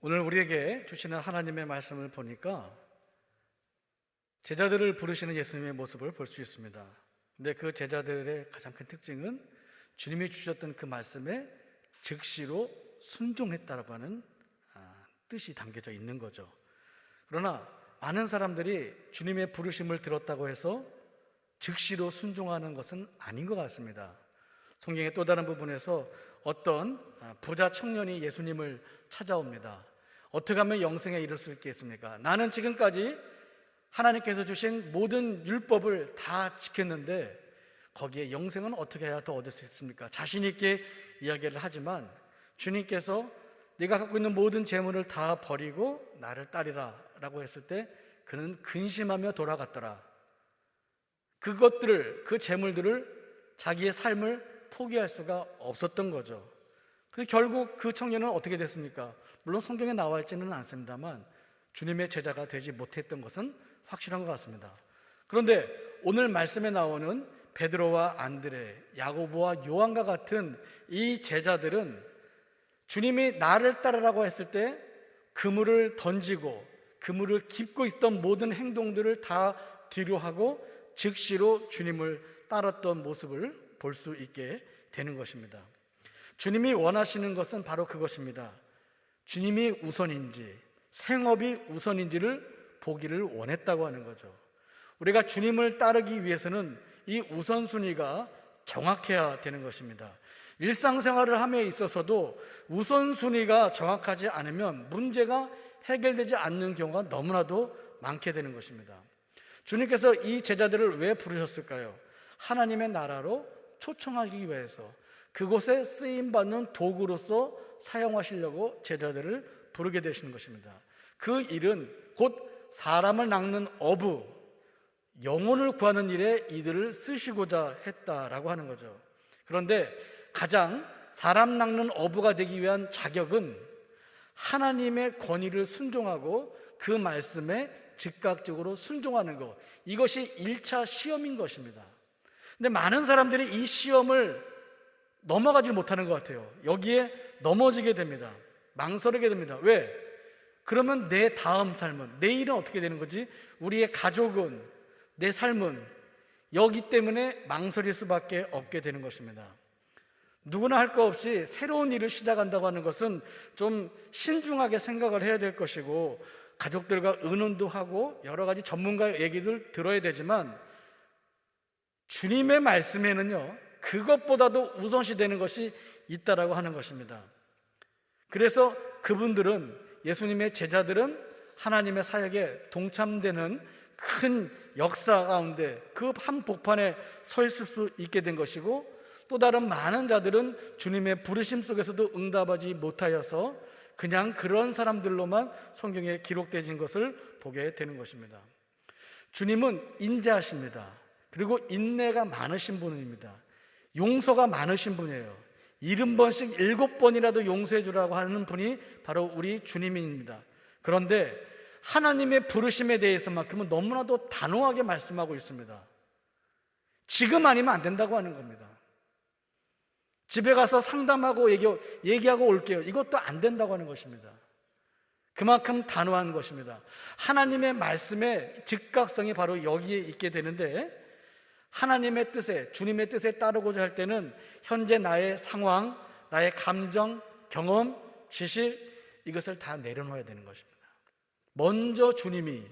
오늘 우리에게 주시는 하나님의 말씀을 보니까 제자들을 부르시는 예수님의 모습을 볼 수 있습니다. 근데 그 제자들의 가장 큰 특징은 주님이 주셨던 그 말씀에 즉시로 순종했다라고 하는 뜻이 담겨져 있는 거죠. 그러나 많은 사람들이 주님의 부르심을 들었다고 해서 즉시로 순종하는 것은 아닌 것 같습니다. 성경의 또 다른 부분에서 어떤 부자 청년이 예수님을 찾아옵니다. 어떻게 하면 영생에 이를 수 있겠습니까? 나는 지금까지 하나님께서 주신 모든 율법을 다 지켰는데 거기에 영생은 어떻게 해야 더 얻을 수 있습니까? 자신 있게 이야기를 하지만 주님께서 네가 갖고 있는 모든 재물을 다 버리고 나를 따르라 라고 했을 때 그는 근심하며 돌아갔더라. 그 재물들을 자기의 삶을 포기할 수가 없었던 거죠. 그래서 결국 그 청년은 어떻게 됐습니까? 물론 성경에 나와 있지는 않습니다만 주님의 제자가 되지 못했던 것은 확실한 것 같습니다. 그런데 오늘 말씀에 나오는 베드로와 안드레, 야고보와 요한과 같은 이 제자들은 주님이 나를 따르라고 했을 때 그물을 던지고 그물을 깁고 있던 모든 행동들을 다 뒤로 하고 즉시로 주님을 따랐던 모습을 볼 수 있게 되는 것입니다. 주님이 원하시는 것은 바로 그것입니다. 주님이 우선인지 생업이 우선인지를 보기를 원했다고 하는 거죠. 우리가 주님을 따르기 위해서는 이 우선순위가 정확해야 되는 것입니다. 일상생활을 함에 있어서도 우선순위가 정확하지 않으면 문제가 해결되지 않는 경우가 너무나도 많게 되는 것입니다. 주님께서 이 제자들을 왜 부르셨을까요? 하나님의 나라로 초청하기 위해서 그곳에 쓰임받는 도구로서 사용하시려고 제자들을 부르게 되시는 것입니다. 그 일은 곧 사람을 낚는 어부, 영혼을 구하는 일에 이들을 쓰시고자 했다라고 하는 거죠. 그런데 가장 사람 낚는 어부가 되기 위한 자격은 하나님의 권위를 순종하고 그 말씀에 즉각적으로 순종하는 것, 이것이 1차 시험인 것입니다. 근데 많은 사람들이 이 시험을 넘어가지 못하는 것 같아요. 여기에 넘어지게 됩니다. 망설이게 됩니다. 왜? 그러면 내 다음 삶은, 내일은 어떻게 되는 거지? 우리의 가족은, 내 삶은 여기 때문에 망설일 수밖에 없게 되는 것입니다. 누구나 할 거 없이 새로운 일을 시작한다고 하는 것은 좀 신중하게 생각을 해야 될 것이고 가족들과 의논도 하고 여러 가지 전문가의 얘기를 들어야 되지만 주님의 말씀에는요, 그것보다도 우선시 되는 것이 있다라고 하는 것입니다. 그래서 그분들은, 예수님의 제자들은 하나님의 사역에 동참되는 큰 역사 가운데 그 한복판에 서 있을 수 있게 된 것이고, 또 다른 많은 자들은 주님의 부르심 속에서도 응답하지 못하여서 그냥 그런 사람들로만 성경에 기록되어진 것을 보게 되는 것입니다. 주님은 인자하십니다. 그리고 인내가 많으신 분입니다. 용서가 많으신 분이에요. 70번씩 7번이라도 용서해 주라고 하는 분이 바로 우리 주님입니다. 그런데 하나님의 부르심에 대해서만큼은 너무나도 단호하게 말씀하고 있습니다. 지금 아니면 안 된다고 하는 겁니다. 집에 가서 상담하고 얘기하고 올게요. 이것도 안 된다고 하는 것입니다. 그만큼 단호한 것입니다. 하나님의 말씀의 즉각성이 바로 여기에 있게 되는데, 하나님의 뜻에, 주님의 뜻에 따르고자 할 때는 현재 나의 상황, 나의 감정, 경험, 지식, 이것을 다 내려놓아야 되는 것입니다. 먼저 주님이,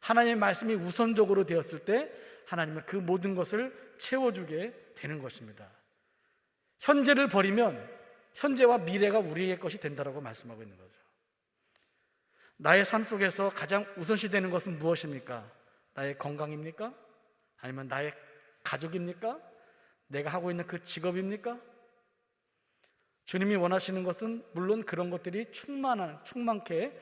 하나님의 말씀이 우선적으로 되었을 때 하나님은 그 모든 것을 채워주게 되는 것입니다. 현재를 버리면 현재와 미래가 우리의 것이 된다고 말씀하고 있는 거죠. 나의 삶 속에서 가장 우선시 되는 것은 무엇입니까? 나의 건강입니까? 아니면 나의 가족입니까? 내가 하고 있는 그 직업입니까? 주님이 원하시는 것은 물론 그런 것들이 충만케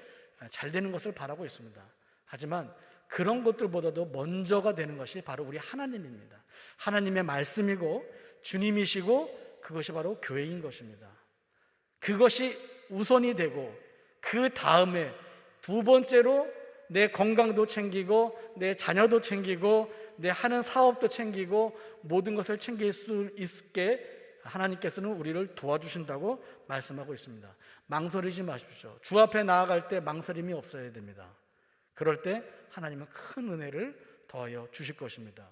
잘 되는 것을 바라고 있습니다. 하지만 그런 것들보다도 먼저가 되는 것이 바로 우리 하나님입니다. 하나님의 말씀이고 주님이시고 그것이 바로 교회인 것입니다. 그것이 우선이 되고 그 다음에 두 번째로 내 건강도 챙기고 내 자녀도 챙기고 내 하는 사업도 챙기고 모든 것을 챙길 수 있게 하나님께서는 우리를 도와주신다고 말씀하고 있습니다. 망설이지 마십시오. 주 앞에 나아갈 때 망설임이 없어야 됩니다. 그럴 때 하나님은 큰 은혜를 더하여 주실 것입니다.